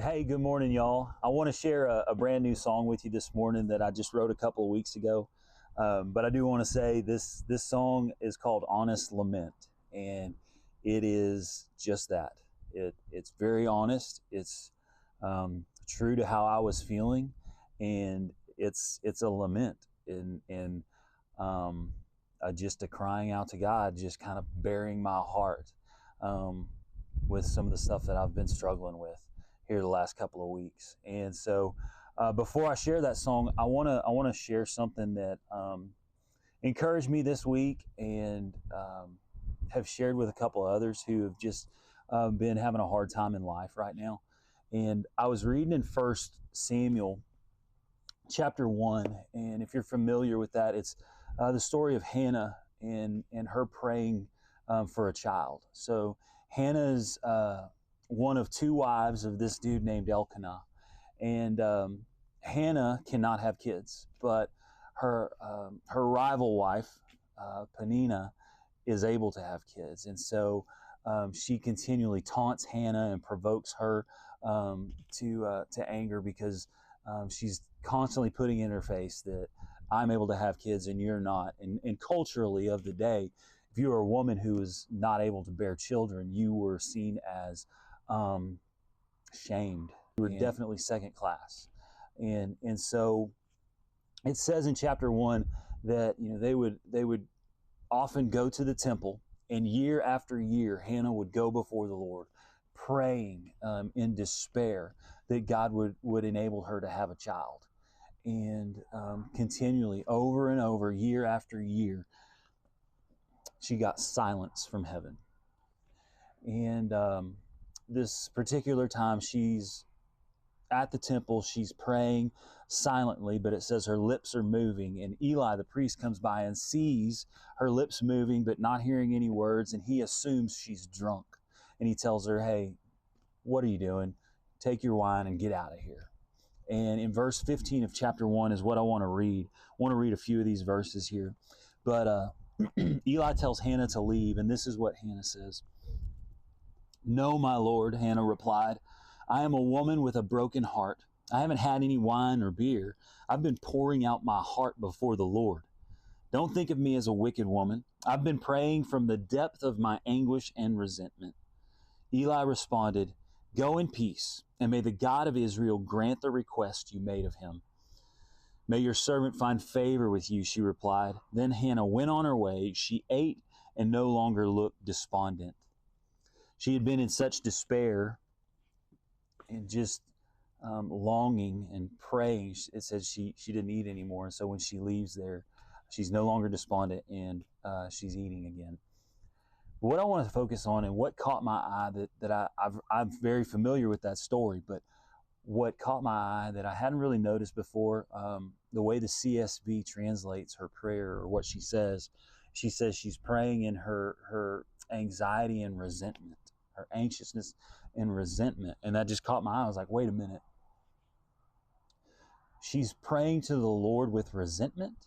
Hey, good morning, y'all. I want to share a brand new song with you this morning that I just wrote a couple of weeks ago. But I do want to say this song is called Honest Lament, and it is just that. It's very honest. It's true to how I was feeling, and it's a lament and just a crying out to God, just kind of bearing my heart with some of the stuff that I've been struggling with here the last couple of weeks. And so before I share that song, I want to share something that encouraged me this week, and have shared with a couple of others who have just been having a hard time in life right now. And I was reading in First Samuel chapter 1, and if you're familiar with that, it's the story of Hannah and her praying for a child. So Hannah's one of two wives of this dude named Elkanah, and Hannah cannot have kids, but her rival wife Peninnah is able to have kids, and so she continually taunts Hannah and provokes her to anger, because she's constantly putting in her face that I'm able to have kids and you're not. And culturally of the day, if you were a woman who was not able to bear children, you were seen as shamed. You were definitely second class. And so it says in chapter 1 that they would often go to the temple, and year after year Hannah would go before the Lord praying in despair that God would enable her to have a child. And continually, over and over, year after year, she got silence from heaven. And this particular time, she's at the temple, she's praying silently, but it says her lips are moving. And Eli, the priest, comes by and sees her lips moving, but not hearing any words, and he assumes she's drunk. And he tells her, "Hey, what are you doing? Take your wine and get out of here." And in verse 15 of chapter 1 is what I want to read. I want to read a few of these verses here. But Eli tells Hannah to leave, and this is what Hannah says. "No, my lord," Hannah replied. "I am a woman with a broken heart. I haven't had any wine or beer. I've been pouring out my heart before the Lord. Don't think of me as a wicked woman. I've been praying from the depth of my anguish and resentment." Eli responded, "Go in peace, and may the God of Israel grant the request you made of him." "May your servant find favor with you," she replied. Then Hannah went on her way. She ate and no longer looked despondent. She had been in such despair and just longing and praying. It says she didn't eat anymore. And so when she leaves there, she's no longer despondent, and she's eating again. What I want to focus on, and what caught my eye, I'm very familiar with that story, but what caught my eye that I hadn't really noticed before, the way the CSV translates her prayer, or what she says she's praying in her anxiety and resentment, her anxiousness and resentment. And that just caught my eye. I was like, wait a minute. She's praying to the Lord with resentment?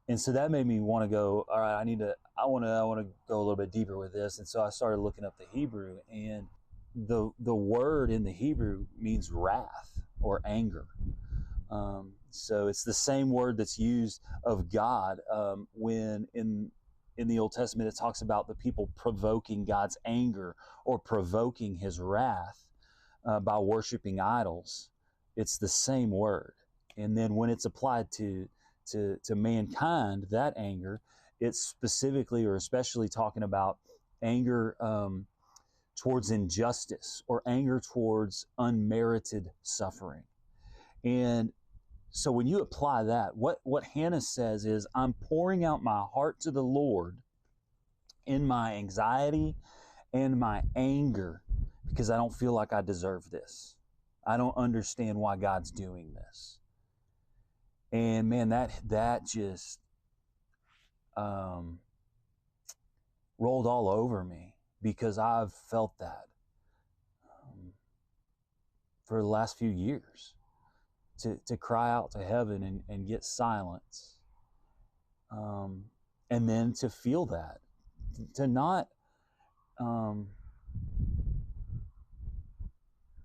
And so that made me want to go, all right, I want to go a little bit deeper with this. And so I started looking up the Hebrew, and the word in the Hebrew means wrath or anger. So it's the same word that's used of God when in the Old Testament it talks about the people provoking God's anger or provoking his wrath by worshiping idols. It's the same word. And then when it's applied to mankind, that anger, it's specifically or especially talking about anger towards injustice, or anger towards unmerited suffering. And so when you apply that, what Hannah says is, I'm pouring out my heart to the Lord in my anxiety and my anger, because I don't feel like I deserve this. I don't understand why God's doing this. And man, that just rolled all over me, because I've felt that for the last few years, to cry out to heaven and get silence, and then to feel that, to not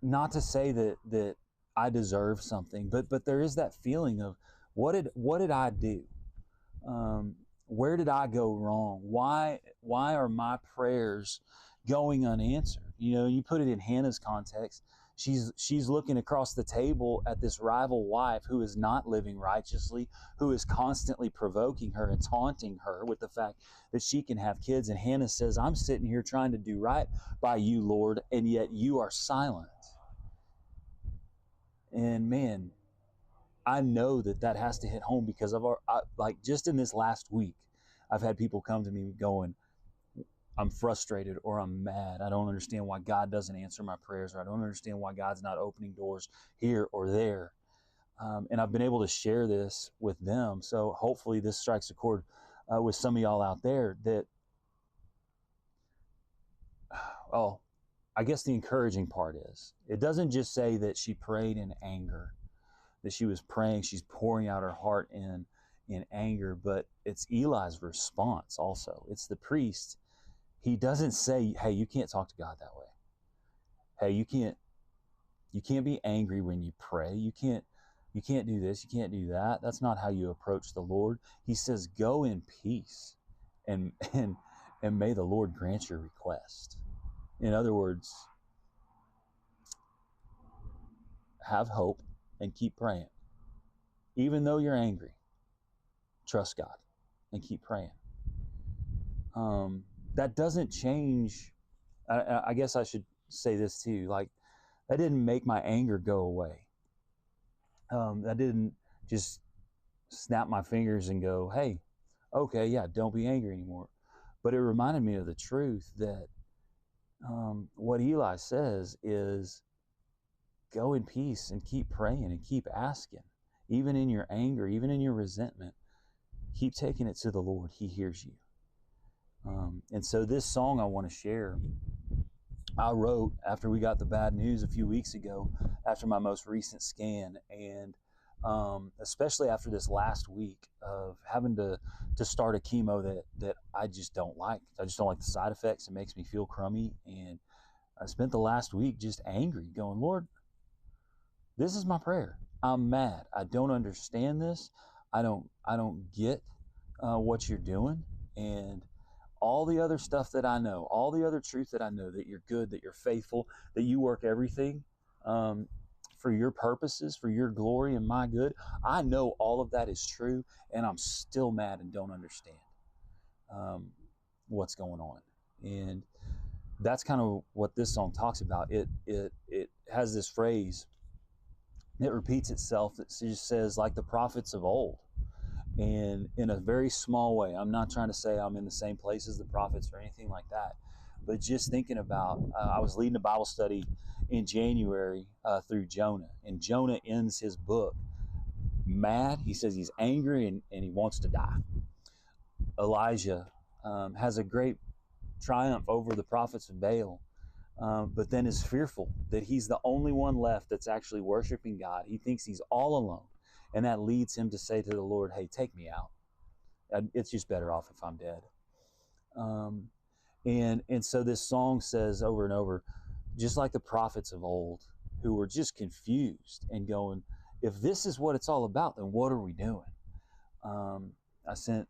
not to say that I deserve something, but there is that feeling of what did I do? Where did I go wrong? Why are my prayers going unanswered? You know, you put it in Hannah's context. She's looking across the table at this rival wife who is not living righteously, who is constantly provoking her and taunting her with the fact that she can have kids. And Hannah says, I'm sitting here trying to do right by you, Lord, and yet you are silent. And man, I know that has to hit home because of like just in this last week, I've had people come to me going, I'm frustrated or I'm mad. I don't understand why God doesn't answer my prayers, or I don't understand why God's not opening doors here or there. And I've been able to share this with them. So hopefully this strikes a chord with some of y'all out there that, oh, I guess the encouraging part is it doesn't just say that she prayed in anger, that she was praying, she's pouring out her heart in anger, but it's Eli's response also. It's the priest. He doesn't say, hey, you can't talk to God that way. Hey, you can't be angry when you pray. You can't do this, you can't do that. That's not how you approach the Lord. He says, go in peace and may the Lord grant your request. In other words, have hope and keep praying. Even though you're angry, trust God and keep praying. That doesn't change. I guess I should say this too. Like, that didn't make my anger go away. That didn't just snap my fingers and go, hey, okay, yeah, don't be angry anymore. But it reminded me of the truth that what Eli says is go in peace and keep praying and keep asking. Even in your anger, even in your resentment, keep taking it to the Lord. He hears you. And so this song I want to share, I wrote after we got the bad news a few weeks ago, after my most recent scan, and especially after this last week of having to start a chemo that I just don't like. I just don't like the side effects. It makes me feel crummy. And I spent the last week just angry, going, Lord, this is my prayer. I'm mad. I don't understand this. I don't get what you're doing. And all the other stuff that I know, all the other truth that I know, that you're good, that you're faithful, that you work everything for your purposes, for your glory and my good. I know all of that is true, and I'm still mad and don't understand what's going on. And that's kind of what this song talks about. It has this phrase, it repeats itself. It just says, like the prophets of old. And in a very small way, I'm not trying to say I'm in the same place as the prophets or anything like that, but just thinking about, I was leading a Bible study in January through Jonah, and Jonah ends his book mad. He says he's angry and he wants to die. Elijah has a great triumph over the prophets of Baal, but then is fearful that he's the only one left that's actually worshiping God. He thinks he's all alone. And that leads him to say to the Lord, hey, take me out. It's just better off if I'm dead. And so this song says over and over, just like the prophets of old, who were just confused and going, if this is what it's all about, then what are we doing? I sent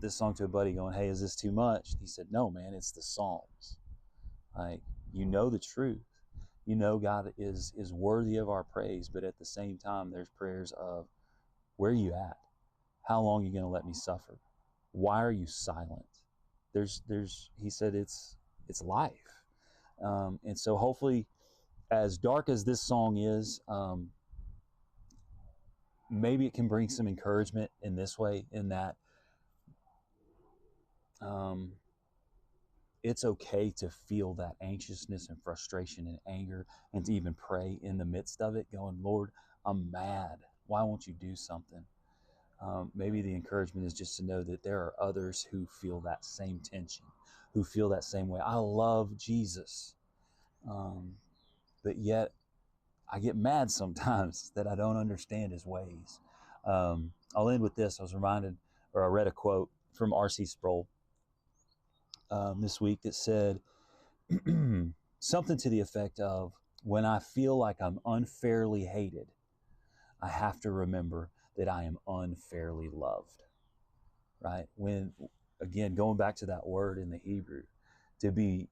this song to a buddy going, hey, is this too much? He said, no, man, it's the Psalms. Like, you know the truth. You know God is worthy of our praise, but at the same time, there's prayers of, where are you at? How long are you going to let me suffer? Why are you silent? He said it's life. And so hopefully, as dark as this song is, maybe it can bring some encouragement in this way, in that it's okay to feel that anxiousness and frustration and anger, and to even pray in the midst of it, going, Lord, I'm mad. Why won't you do something? Maybe the encouragement is just to know that there are others who feel that same tension, who feel that same way. I love Jesus, but yet I get mad sometimes that I don't understand his ways. I'll end with this. I read a quote from R.C. Sproul this week that said something to the effect of, when I feel like I'm unfairly hated, I have to remember that I am unfairly loved, right? When, again, going back to that word in the Hebrew, to be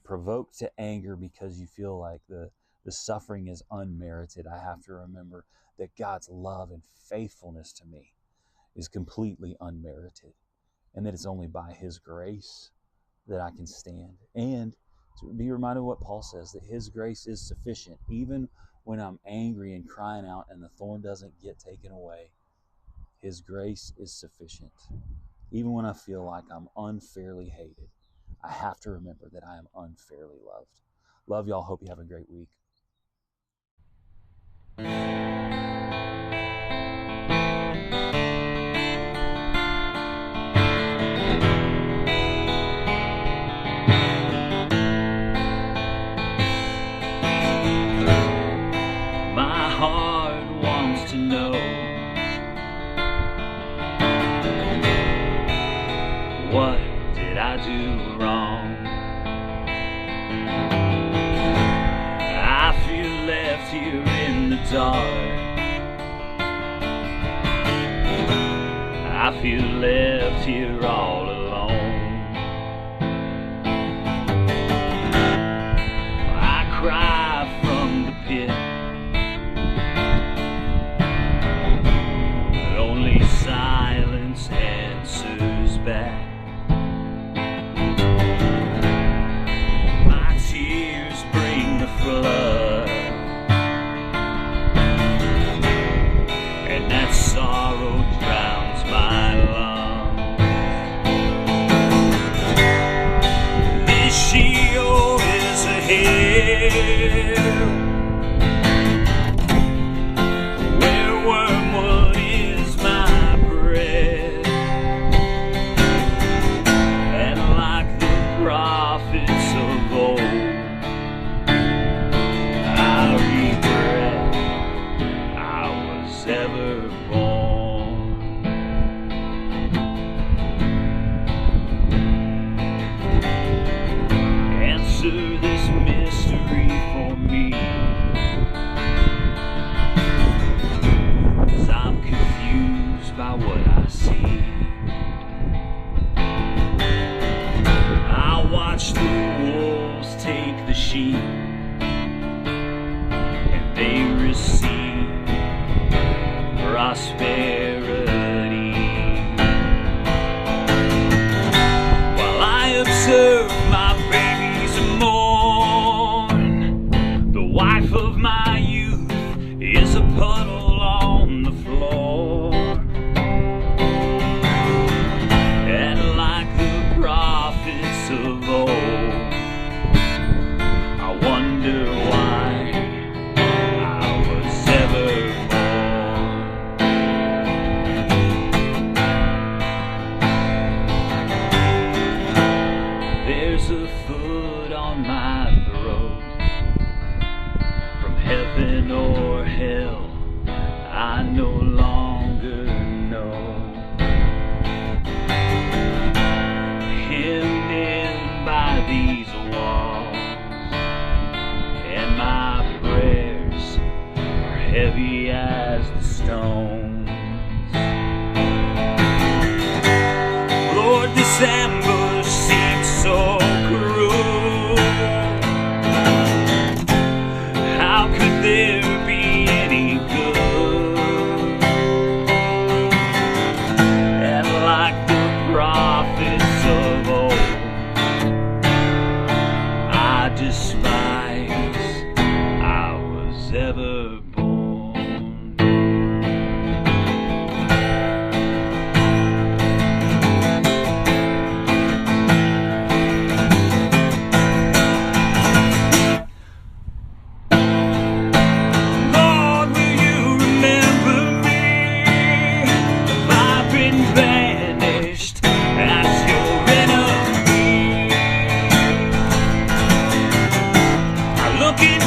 provoked to anger because you feel like the suffering is unmerited, I have to remember that God's love and faithfulness to me is completely unmerited, and that it's only by His grace that I can stand. And to be reminded of what Paul says, that His grace is sufficient. Even when I'm angry and crying out and the thorn doesn't get taken away, His grace is sufficient. Even when I feel like I'm unfairly hated, I have to remember that I am unfairly loved. Love y'all. Hope you have a great week. My heart wants to know what did I do wrong? I feel left here in the dark. I feel left here all alone. I cry from the pit, but only silence answers back. My tears bring the flood, and that sorrow drowns my lungs. This Sheol is ahead, where wormwood is my bread, and like the prophets of old, I regret I was ever born. Answer this mystery for me, 'cause I'm confused by what I see. I watch the wolves take the sheep, and they receive prosperity, while I observe my babies mourn. The wife of my youth is a puddle on the floor, and like the prophets of old, I wonder why I was ever born. There's a foot on my throat, from heaven or hell, I no longer know. Hemmed in by these walls, and my prayers are heavy as the stones. Lord, this ambush seems so cruel. How could there be any good? And like the prophets of old, I despise I was ever born. Lord, will you remember me if I've been banished as your enemy? I look in